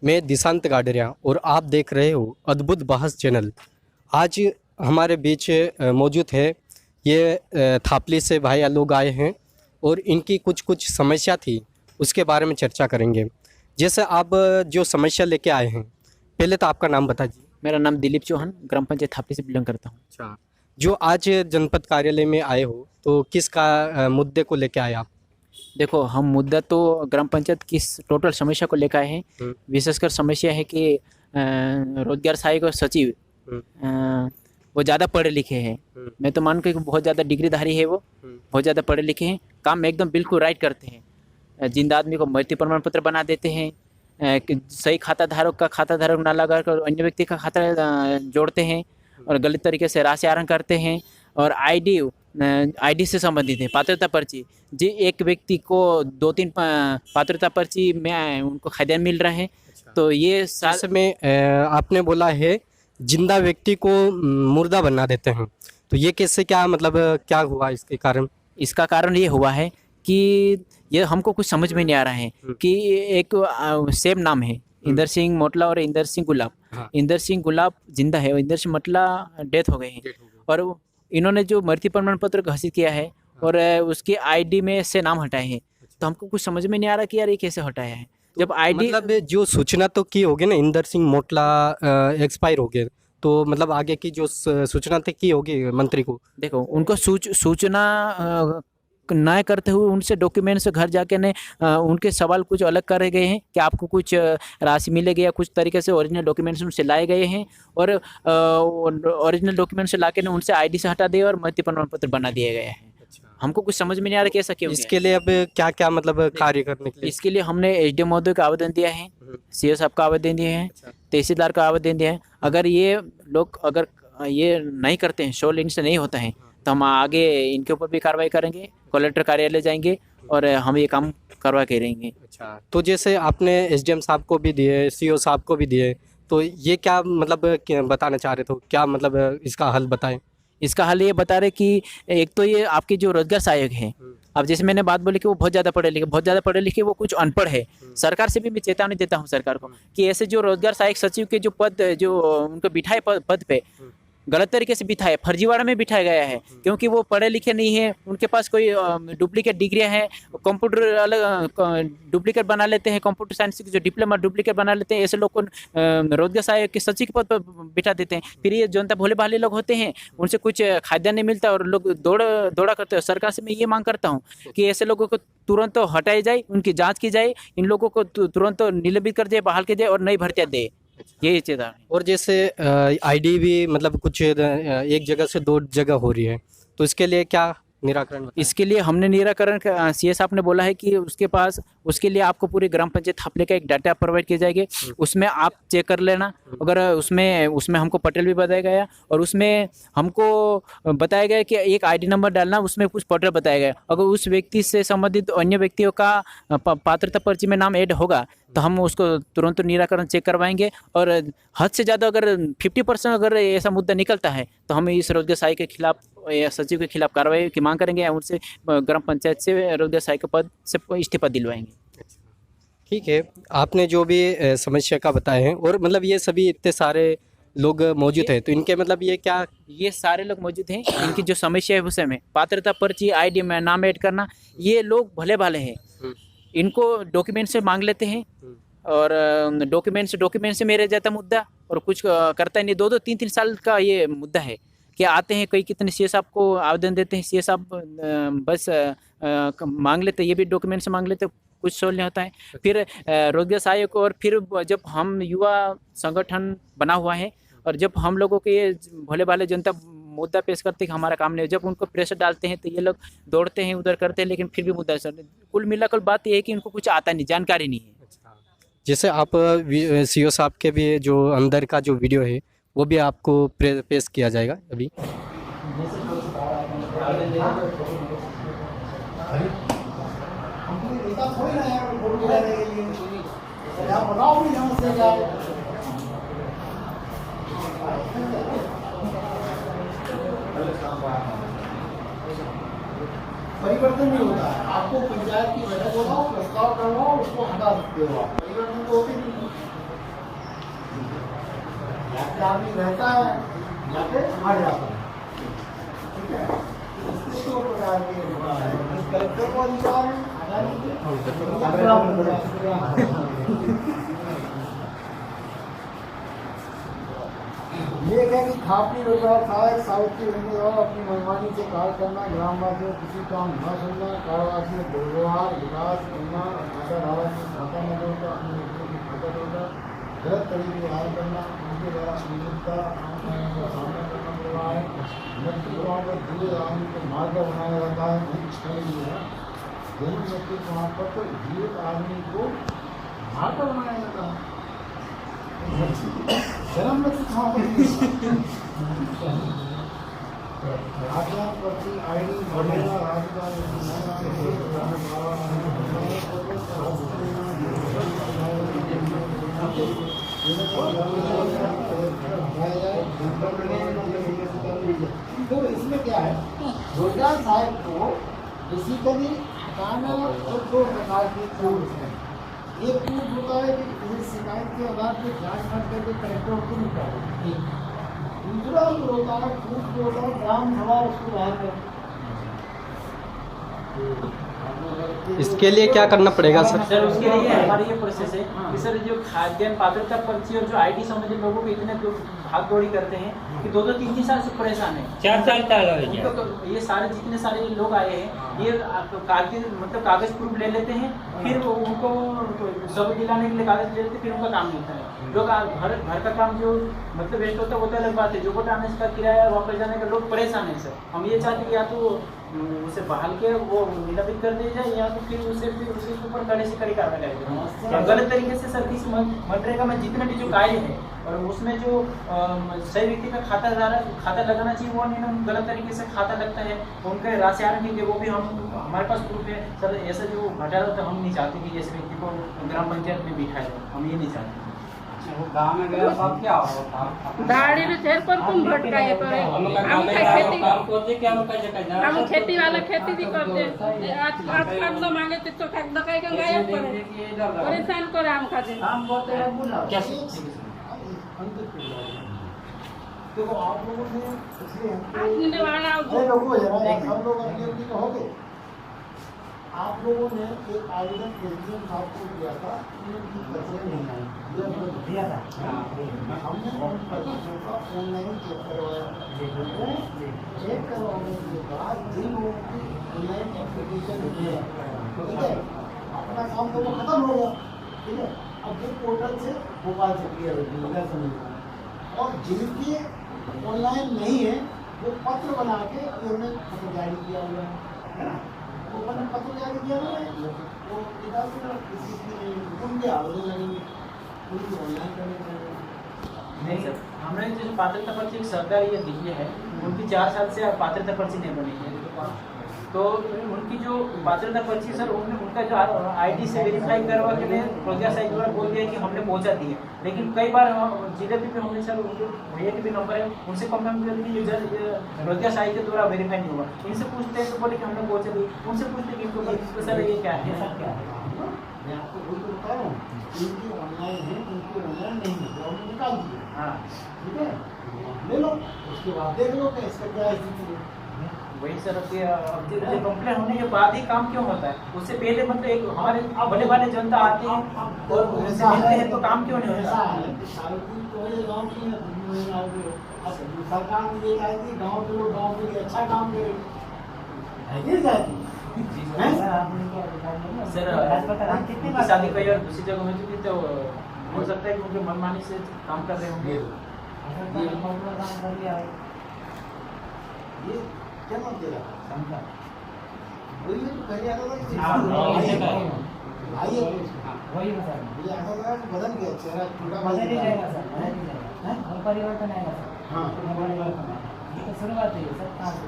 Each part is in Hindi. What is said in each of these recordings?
मैं दिशांत गाडरिया और आप देख रहे हो अद्भुत बहस चैनल। आज हमारे बीच मौजूद है ये थापली से भाई लोग आए हैं और इनकी कुछ कुछ समस्या थी, उसके बारे में चर्चा करेंगे। जैसे आप जो समस्या लेके आए हैं, पहले तो आपका नाम बता दीजिए। मेरा नाम दिलीप चौहान, ग्राम पंचायत थापली से बिलोंग करता हूँ। अच्छा, जो आज जनपद कार्यालय में आए हो तो किसका मुद्दे को लेके आए आप? देखो, हम मुद्दा तो ग्राम पंचायत की टोटल समस्या को लेकर आए हैं। विशेषकर समस्या है कि रोजगार सहायक और सचिव वो ज़्यादा पढ़े लिखे हैं। मैं तो मान के बहुत ज़्यादा डिग्रीधारी है, वो बहुत ज़्यादा पढ़े लिखे हैं, काम एकदम बिल्कुल राइट करते हैं। जिंदा आदमी को मृत्यु प्रमाण पत्र बना देते हैं, सही खाता धारक का खाता धारक ना लगा कर अन्य व्यक्ति का खाता जोड़ते हैं और गलत तरीके से राशि आहरण करते हैं। और आईडी से संबंधित है पात्रता पर्ची, जी एक व्यक्ति को 2-3 पात्रता पर्ची में उनको खाद्यान्न मिल रहा है। तो ये साथ में आपने बोला है जिंदा व्यक्ति को मुर्दा बना देते हैं, तो ये कैसे, क्या मतलब क्या हुआ इसके कारण? इसका कारण ये हुआ है कि ये हमको कुछ समझ में नहीं आ रहा है कि एक सेम नाम है, इंदर सिंह मोटला और इंदर सिंह गुलाब। हाँ। इंदर सिंह गुलाब जिंदा है और इंदर सिंह मोटला डेथ हो गए हैं। और इन्होंने जो मृत्यु प्रमाण पत्र घोषित किया है और उसकी आईडी में से नाम हटाए हैं। तो हमको कुछ समझ में नहीं आ रहा कि यार ये कैसे हटाया है। जब आईडी मतलब जो सूचना तो की होगी ना, इंदर सिंह मोटला एक्सपायर हो गए, तो मतलब आगे की जो सूचना तक की होगी मंत्री को। देखो, उनको सूचना न करते हुए उनसे डॉक्यूमेंट्स घर जाके ने उनके सवाल कुछ अलग करे गए हैं कि आपको कुछ राशि मिलेगी या कुछ तरीके से ओरिजिनल डॉक्यूमेंट्स उनसे लाए गए हैं और ओरिजिनल डॉक्यूमेंट्स लाके ने उनसे आईडी से हटा दिए और मृत्यु प्रमाण पत्र बना दिए गए हैं। हमको कुछ समझ में नहीं आ रहा कि ऐसा क्यों। इसके लिए अब क्या क्या मतलब कार्य करने के लिए? इसके लिए हमने एसडीएम महोदय का आवेदन दिया है, सीओ साहब का आवेदन दिए हैं, तहसीलदार का आवेदन दिया है। अगर ये लोग अगर ये नहीं करते हैं, सोल्व इनसे नहीं होता है, तो हम आगे इनके ऊपर भी कार्रवाई करेंगे, कलेक्टर कार्यालय जाएंगे और हम ये काम करवा के रहेंगे। अच्छा, तो जैसे आपने एसडीएम साहब को भी दिए, सीओ साहब को भी दिए, तो ये क्या मतलब क्या बताना चाह रहे थे, क्या मतलब इसका हल बताएं? इसका हल ये बता रहे कि एक तो ये आपके जो रोजगार सहायक हैं, अब जैसे मैंने बात बोली कि वो बहुत ज़्यादा पढ़े लिखे वो कुछ अनपढ़ है। सरकार से भी मैं चेतावनी देता हूँ सरकार को कि ऐसे जो रोजगार सहायक सचिव के जो पद जो उनको बिठाए पद पे गलत तरीके से बिठाए, फर्जीवाड़ा में बिठाया गया है, क्योंकि वो पढ़े लिखे नहीं है, उनके पास कोई डुप्लीकेट डिग्रियां हैं, कंप्यूटर अलग डुप्लीकेट बना लेते हैं, कंप्यूटर साइंस की जो डिप्लोमा डुप्लीकेट बना लेते हैं। ऐसे लोग को रोजगार सहायक के सचिव के पद पर बिठा देते हैं। फिर ये जनता भोले भाले लोग होते हैं, उनसे कुछ खाद्यान्न नहीं मिलता और लोग दौड़ा करते हैं। सरकार से मैं ये मांग करता हूँ कि ऐसे लोगों को तुरंत हटाया जाए, उनकी जाँच की जाए, इन लोगों को तुरंत निलंबित कर दिया, बहाल किया जाए और नई भर्तियाँ दे, यही चेतावनी। और जैसे आईडी भी मतलब कुछ एक जगह से 2 जगह हो रही है, तो इसके लिए क्या निराकरण बताएं? इसके लिए हमने निराकरण सीएस साहब ने बोला है कि उसके लिए आपको पूरी ग्राम पंचायत थापले का एक डाटा प्रोवाइड किए जाएंगे, उसमें आप चेक कर लेना। अगर उसमें हमको पटेल भी बताया गया और उसमें हमको बताया गया कि एक आईडी नंबर डालना, उसमें कुछ पटेल बताया गया। अगर उस व्यक्ति से संबंधित अन्य व्यक्तियों का पात्रता पर्ची में नाम ऐड होगा तो हम उसको तुरंत निराकरण चेक करवाएंगे। और हद से ज़्यादा अगर 50% अगर ऐसा मुद्दा निकलता है तो हम इस रोजगार सहायक के खिलाफ या सचिव के खिलाफ कार्रवाई की मांग करेंगे या उनसे ग्राम पंचायत से रोजगार सहायक पद से इस्तीफा दिलवाएंगे। ठीक है, आपने जो भी समस्या का बताए हैं, और मतलब ये सभी इतने सारे लोग मौजूद हैं, तो इनके मतलब ये सारे लोग मौजूद हैं, इनकी जो समस्या है उसे में पात्रता पर्ची आईडी में नाम ऐड करना, ये लोग भले भाले हैं, इनको डॉक्यूमेंट से मांग लेते हैं और डॉक्यूमेंट से मेरे जाता मुद्दा और कुछ करता ही नहीं। 2-2 3-3 साल का ये मुद्दा है कि आते हैं कई कितने सीएस साहब को आवेदन देते हैं, सीएस साहब बस मांग लेते, ये भी डॉक्यूमेंट से मांग लेते, कुछ सोल्व नहीं होता है। फिर रोजगार सहायक, और फिर जब हम युवा संगठन बना हुआ है और जब हम लोगों के ये भोले भाले जनता मुद्दा पेश करते हैं कि हमारा काम नहीं, जब उनको प्रेशर डालते हैं तो ये लोग दौड़ते हैं उधर करते हैं, लेकिन फिर भी मुद्दा सर कुल मिलाकर बात ये है कि इनको कुछ आता नहीं, जानकारी नहीं है। जैसे आप सीओ साहब के भी जो अंदर का जो वीडियो है वो भी आपको पेश किया जाएगा अभी। परिवर्तन नहीं होता है। आपको पंचायत की बैठक बुलाओ, प्रस्ताव करवाओ, उसको हटा सकते हो आप, परिवर्तन तो होती नहीं। या फिर आदमी रहता है या फिर हट जाता है, ठीक है। इसमें दो प्रकार के कलेक्टर को अधिकार है हटाने के, ये है कि खापनी रोजगार सहायक सावित्री रहने वाला अपनी मनमानी से कार्य करना, ग्रामवासियों किसी काम न सुनना, कार्यवासियों दुर्व्यवहार, विकास करना, खाता धारा में खाता न जोड़ना, अन्य व्यक्तियों की खाता जोड़ना, गलत तरीके से व्यवहार करना, उनके द्वारा अनियमितता का सामना करना पड़ रहा है। मृत्यु प्रमाण पर दिए आदमी को मार्ग बनाया जाता है, जन्म मृत्यु प्रमाण पत्र जीवित आदमी को मार्ग बनाया जाता है। जन्म मृत्यु प्रमाण पत्र आईडी वगैरह तो इसमें क्या है, रोजगार सहायक को बेसिकली हटाना और दो प्रकार के टूल्स हैं। एक टूल होता है कि किसी शिकायत के आधार पर जांच फांच करके कलेक्टर को निकाले। दूसरा जो होता है टूल जो होता है ग्राम सभा उसको बाहर कर। इसके लिए क्या करना पड़ेगा सर? सर उसके लिए हमारी ये प्रोसेस है कि सर जो खाद्यान्न पात्रता पर्ची और जो आईडी संबंधित लोगों को इतने भाग दौड़ी करते हैं कि 2-2 3-3 साल से परेशान है। 4 साल ये सारे जितने सारे लोग आए हैं ये कागज प्रूफ ले लेते हैं, फिर वो उनको सब दिलाने के लिए कागज ले लेते हैं, फिर उनका काम नहीं होता है। लोग घर का काम जो मतलब वेस्ट होता है वो तो अलग बात है, जो बोट आने का किराया वापस जाने का लोग परेशान है सर। हम ये चाहते कि या तो उसे बहाल के वो निलंबित कर दिया जाए या तो फिर उसके ऊपर कड़े से कड़ी कार्रवाई करें। गलत तरीके से सर इस मनरेगा में जितने भी जो कार्य है और उसमें जो सही व्यक्ति का खाता लगाना चाहिए वो नहीं, गलत तरीके से खाता लगता है, उनके राशि आने के वो भी हमारे पास प्रूफ है सर। ऐसा जो घटाया तो हम नहीं चाहते कि जैसे व्यक्ति को ग्राम पंचायत में बिठाया जाए, हम ये नहीं चाहते। वो गांव में गया सब क्या होता दाढ़ी में झेर पर तुम भटका ये करे हम खेती काम करते क्या हम कह जगह हम खेती वाला खेती भी करते आज काम तो मांगे तो ठग दकाई के गायब करे परेशान करे हम खाते हम बोलते हैं बुला कैसे देखो आप लोगों ने इसलिए आपने वाला अरे रुको जरा, सब लोग अपनी हो गए। आप लोगों ने एक आवेदन एसडीएम साहब को दिया था, उनकी कचरे नहीं आई, दिया था। हमने उन कचरों का ऑनलाइन चेक करवाया। चेक करवाने के बाद जिन लोगों की ऑनलाइन एप्लीकेशन है, ठीक है, अपना काम तो वो खत्म हो गया, ठीक है। अब वो पोर्टल से भोपाल से क्लियर होगी, और जिनके ऑनलाइन नहीं है वो पत्र बना के उन्होंने पत्र जारी किया हुआ है ना, वो मैंने पत्र जारी किया हुआ है, वो किसी की उनके आवेदन लगेंगे, उनकी ऑनलाइन करने नहीं सर। हमने जो पात्रता पर्ची एक सरकार ये दी है, उनकी 4 साल से पात्रता पर्ची नहीं बनी है, तो उनकी जो पात्रता पर्ची सर उनका जो आईडी से वेरीफाई करवा के लिए रोजगार सहायक द्वारा बोल दिया कि हमने पहुंचा दी है, लेकिन कई बार जिले पे हमने सर उनके भैया के भी नंबर है उनसे कंप्लेंट कर दी कि रोजगार सहायक के द्वारा वेरीफाई नहीं हुआ। इनसे पूछते हैं तो बोले कि हमने पहुंचा दी, उनसे पूछते कि इनको सर ये क्या है, सब क्या है। मैं आपको वही तो बता रहा हूँ, इनकी ऑनलाइन है, उनकी ऑनलाइन नहीं है, तो हमने निकाल दिए, हाँ ठीक है, ले लो, उसके बाद देख लो कि इसका क्या स्थिति है। वही सर कंप्लेन होने के बाद ही काम क्यों होता है, उससे पहले मतलब एक हमारे बड़े वाले जनता आते हैं और उनसे मिलते हैं तो काम क्यों नहीं ऐसा होता। है कि सार्वजनिक तो ये गाँव की है, अब सरकार ने ये कहा कि गाँव के लोग गाँव के लिए अच्छा काम करें, है कि जाती सर उनकी शादी कई और दूसरी जगह में चुकी तो हो सकता है कि उनके मनमानी से काम कर रहे होंगे। ये क्या नाम तेरा? वही तो पहले आता था कि आइए वही बता ये आता था कि बदल गया चेहरा, छोटा बदल ही जाएगा सर, बदल ही जाएगा, और परिवर्तन आएगा सर। हाँ परिवर्तन ये तो शुरुआत है सर, कहाँ से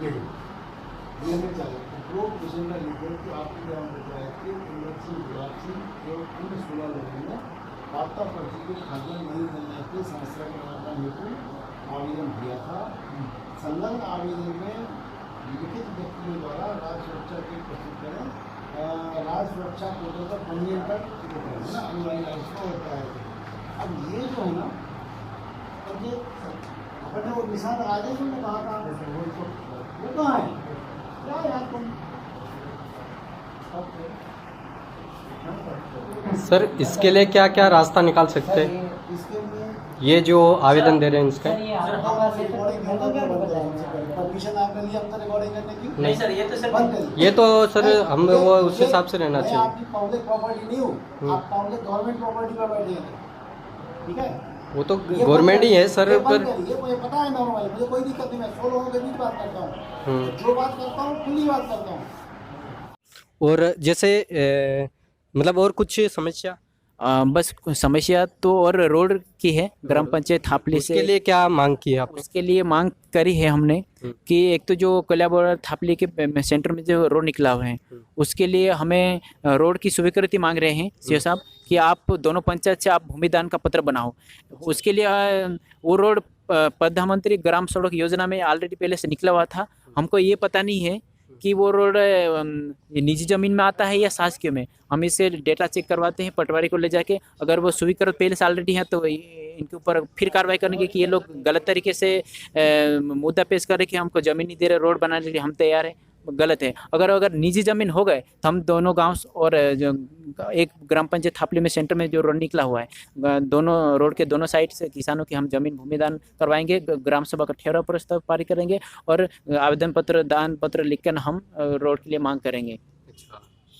ये में चले उपरोक्त विषय में लिखे कि आपकी ग्राम पंचायत के इमरजेंसी विभाग से एवं अन्य 16 लोगों ने पात्रता पर्ची के खाद्यान्न नहीं मिलने की समस्या के समाधान हेतु आवेदन दिया था। संलग्न आवेदन में लिखित व्यक्तियों द्वारा राज्य सुरक्षा के प्रस्तुत करें, राज्य सुरक्षा कोडों पर पंजीयन कर है ना, अनुवाई लाइसेंस होता है। अब ये जो है ना, अब ये अपने वो निशान लगा दें, तुमने कहा था वो कहाँ है, क्या यार तुम सर इसके लिए क्या क्या रास्ता निकाल सकते हैं? इसके लिए ये जो आवेदन दे रहे हैं इसका? सर ये आपका रिकॉर्डिंग परमिशन आपने लिया अब तक रिकॉर्डिंग करने की? नहीं सर, ये तो सर बंद करिए। ये तो सर हम वो उस हिसाब से रहना मैं चाहिए। आपकी पब्लिक प्रॉपर्टी नहीं हूँ, आप पब्लिक गवर्नमेंट प्रॉपर्टी पर बैठे हैं, ठीक है? वो तो ये गवर्नमेंट बंद ही है करिए, सर, ये बंद पर करिए, मुझे पता है नॉर्मल, मुझे कोई दिक्कत नहीं, मैं 100 लोगों के बीच बात करता हूँ, जो बात करता हूँ खुली बात करता हूँ। और जैसे मतलब और कुछ समस्या बस समस्या तो और रोड की है, ग्राम पंचायत थापली उसके से। लिए क्या मांग की है आपने? उसके लिए मांग करी है हमने कि एक तो जो कोलाबोर थापली के सेंटर में जो रोड निकला हुआ है, उसके लिए हमें रोड की स्वीकृति मांग रहे हैं सीओ साहब कि आप दोनों पंचायत से आप भूमिदान का पत्र बनाओ। उसके लिए वो रोड प्रधानमंत्री ग्राम सड़क योजना में ऑलरेडी पहले से निकला हुआ था। हमको ये पता नहीं है कि वो रोड निजी ज़मीन में आता है या शासकीय में। हम इससे डेटा चेक करवाते हैं पटवारी को ले जाके, अगर वो स्वीकृत पहले से ऑलरेडी है तो इनके ऊपर फिर कार्रवाई करेंगे कि ये लोग गलत तरीके से मुद्दा पेश करें कि हमको ज़मीन नहीं दे रहे, रोड बनाने के लिए हम तैयार हैं, गलत है। अगर निजी ज़मीन हो गए तो हम दोनों गांव और जो एक ग्राम पंचायत थापली में सेंटर में जो रोड निकला हुआ है, दोनों रोड के दोनों साइड से किसानों की हम जमीन भूमिदान करवाएंगे, ग्राम सभा का ठहराव प्रस्ताव पारित करेंगे और आवेदन पत्र दान पत्र लिखकर हम रोड के लिए मांग करेंगे।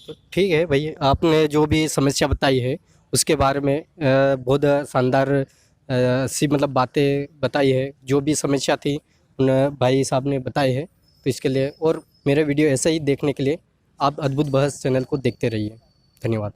तो ठीक है भाई, आपने जो भी समस्या बताई है उसके बारे में बहुत शानदार सी मतलब बातें बताई है। जो भी समस्या थी उन भाई साहब ने बताए हैं, तो इसके लिए और मेरे वीडियो ऐसे ही देखने के लिए आप अद्भुत बहस चैनल को देखते रहिए। धन्यवाद।